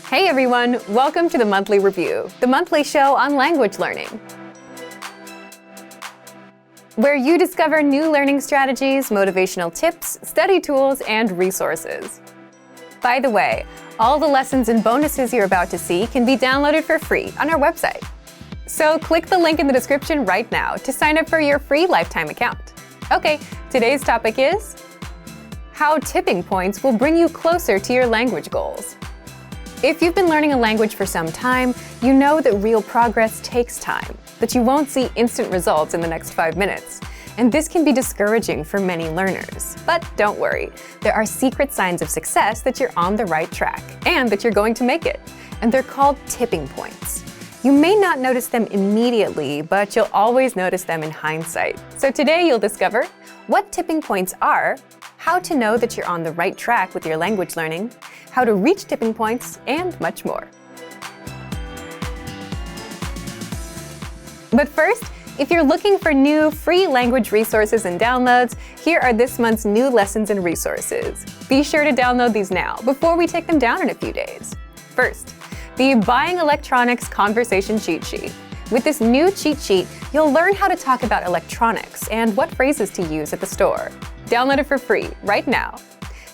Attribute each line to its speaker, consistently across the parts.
Speaker 1: Hey everyone, welcome to the Monthly Review, the monthly show on language learning, where you discover new learning strategies, motivational tips, study tools, and resources. By the way, all the lessons and bonuses you're about to see can be downloaded for free on our website. So click the link in the description right now to sign up for your free lifetime account. Okay, today's topic is how tipping points will bring you closer to your language goals. If you've been learning a language for some time, you know that real progress takes time, that you won't see instant results in the next 5 minutes. And this can be discouraging for many learners. But don't worry, there are secret signs of success that you're on the right track and that you're going to make it. And they're called tipping points. You may not notice them immediately, but you'll always notice them in hindsight. So today you'll discover what tipping points are, how to know that you're on the right track with your language learning, how to reach tipping points, and much more. But first, if you're looking for new free language resources and downloads, here are this month's new lessons and resources. Be sure to download these now before we take them down in a few days. First, the Buying Electronics Conversation Cheat Sheet. With this new cheat sheet, you'll learn how to talk about electronics and what phrases to use at the store. Download it for free right now.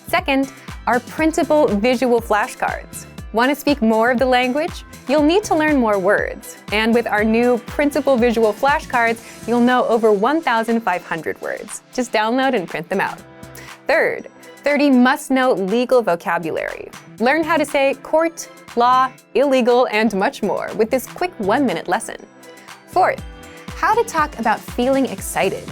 Speaker 1: Second, our printable visual flashcards. Want to speak more of the language? You'll need to learn more words. And with our new printable visual flashcards, you'll know over 1,500 words. Just download and print them out. Third, 30 must-know legal vocabulary. Learn how to say court, law, illegal, and much more with this quick 1-minute lesson. Fourth, how to talk about feeling excited.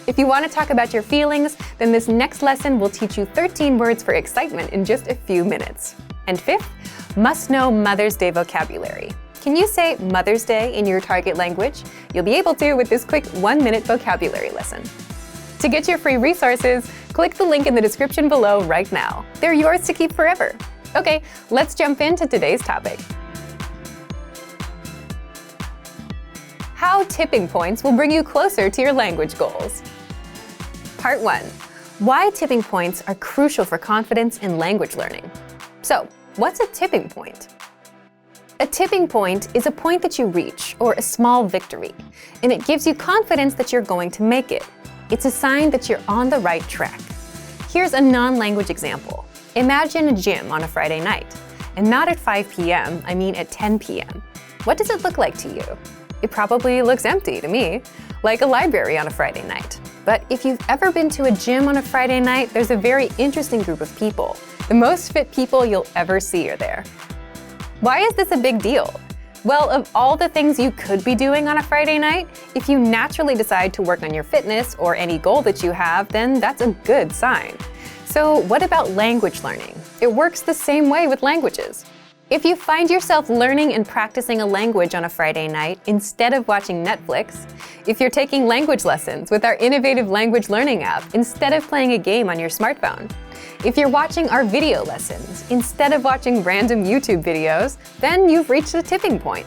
Speaker 1: If you want to talk about your feelings, then this next lesson will teach you 13 words for excitement in just a few minutes. And fifth, must-know Mother's Day vocabulary. Can you say Mother's Day in your target language? You'll be able to with this quick 1-minute vocabulary lesson. To get your free resources, click the link in the description below right now. They're yours to keep forever. Okay, let's jump into today's topic. How tipping points will bring you closer to your language goals. Part 1. Why tipping points are crucial for confidence in language learning. So, what's a tipping point? A tipping point is a point that you reach, or a small victory, and it gives you confidence that you're going to make it. It's a sign that you're on the right track. Here's a non-language example. Imagine a gym on a Friday night, and not at 5 p.m., I mean at 10 p.m. What does it look like to you? It probably looks empty to me, like a library on a Friday night. But if you've ever been to a gym on a Friday night, there's a very interesting group of people. The most fit people you'll ever see are there. Why is this a big deal? Well, of all the things you could be doing on a Friday night, if you naturally decide to work on your fitness or any goal that you have, then that's a good sign. So what about language learning? It works the same way with languages. If you find yourself learning and practicing a language on a Friday night instead of watching Netflix, if you're taking language lessons with our innovative language learning app instead of playing a game on your smartphone, if you're watching our video lessons instead of watching random YouTube videos, then you've reached a tipping point.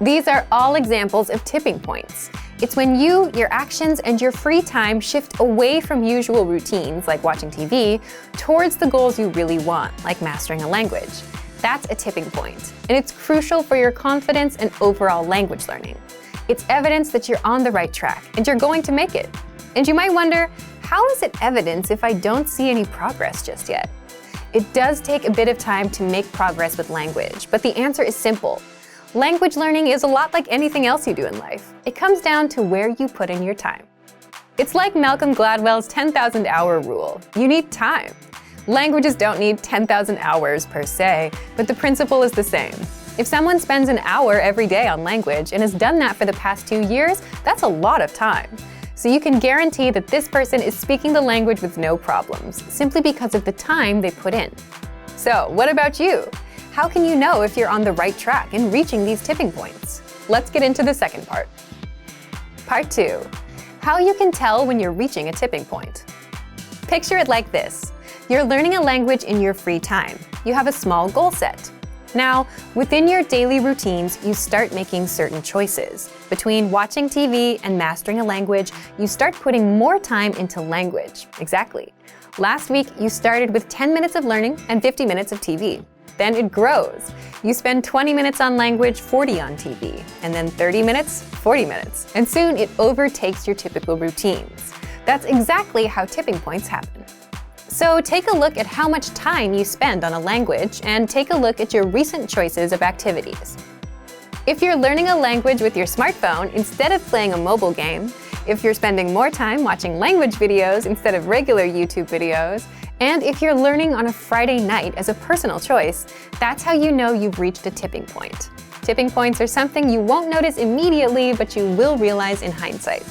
Speaker 1: These are all examples of tipping points. It's when you, your actions, and your free time shift away from usual routines like watching TV towards the goals you really want, like mastering a language. That's a tipping point, and it's crucial for your confidence and overall language learning. It's evidence that you're on the right track and you're going to make it. And you might wonder, how is it evidence if I don't see any progress just yet? It does take a bit of time to make progress with language, but the answer is simple. Language learning is a lot like anything else you do in life. It comes down to where you put in your time. It's like Malcolm Gladwell's 10,000-hour rule. You need time. Languages don't need 10,000 hours per se, but the principle is the same. If someone spends an hour every day on language and has done that for the past 2 years, that's a lot of time. So you can guarantee that this person is speaking the language with no problems, simply because of the time they put in. So, what about you? How can you know if you're on the right track in reaching these tipping points? Let's get into the second part. Part 2. How you can tell when you're reaching a tipping point. Picture it like this. You're learning a language in your free time. You have a small goal set. Now, within your daily routines, you start making certain choices. Between watching TV and mastering a language, you start putting more time into language. Exactly. Last week, you started with 10 minutes of learning and 50 minutes of TV. Then it grows. You spend 20 minutes on language, 40 on TV, and then 30 minutes, 40 minutes, and soon it overtakes your typical routines. That's exactly how tipping points happen. So take a look at how much time you spend on a language and take a look at your recent choices of activities. If you're learning a language with your smartphone instead of playing a mobile game, if you're spending more time watching language videos instead of regular YouTube videos, and if you're learning on a Friday night as a personal choice, that's how you know you've reached a tipping point. Tipping points are something you won't notice immediately, but you will realize in hindsight.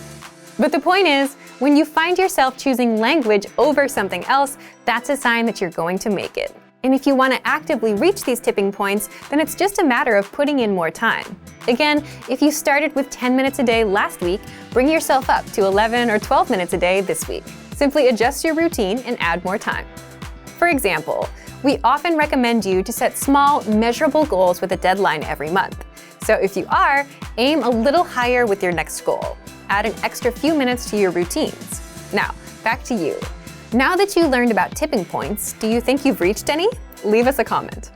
Speaker 1: But the point is, when you find yourself choosing language over something else, that's a sign that you're going to make it. And if you want to actively reach these tipping points, then it's just a matter of putting in more time. Again, if you started with 10 minutes a day last week, bring yourself up to 11 or 12 minutes a day this week. Simply adjust your routine and add more time. For example, we often recommend you to set small, measurable goals with a deadline every month. So if you are, aim a little higher with your next goal. Add an extra few minutes to your routines. Now, back to you. Now that you learned about tipping points, do you think you've reached any? Leave us a comment.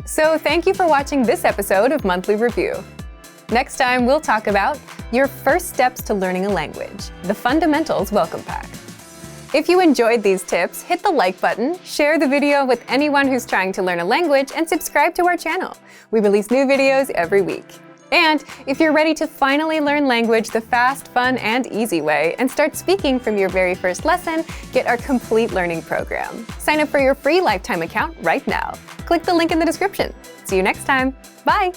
Speaker 1: So thank you for watching this episode of Monthly Review. Next time, we'll talk about your first steps to learning a language, the Fundamentals Welcome Pack. If you enjoyed these tips, hit the like button, share the video with anyone who's trying to learn a language, and subscribe to our channel. We release new videos every week. And if you're ready to finally learn language the fast, fun, and easy way and start speaking from your very first lesson, get our complete learning program. Sign up for your free lifetime account right now. Click the link in the description. See you next time. Bye!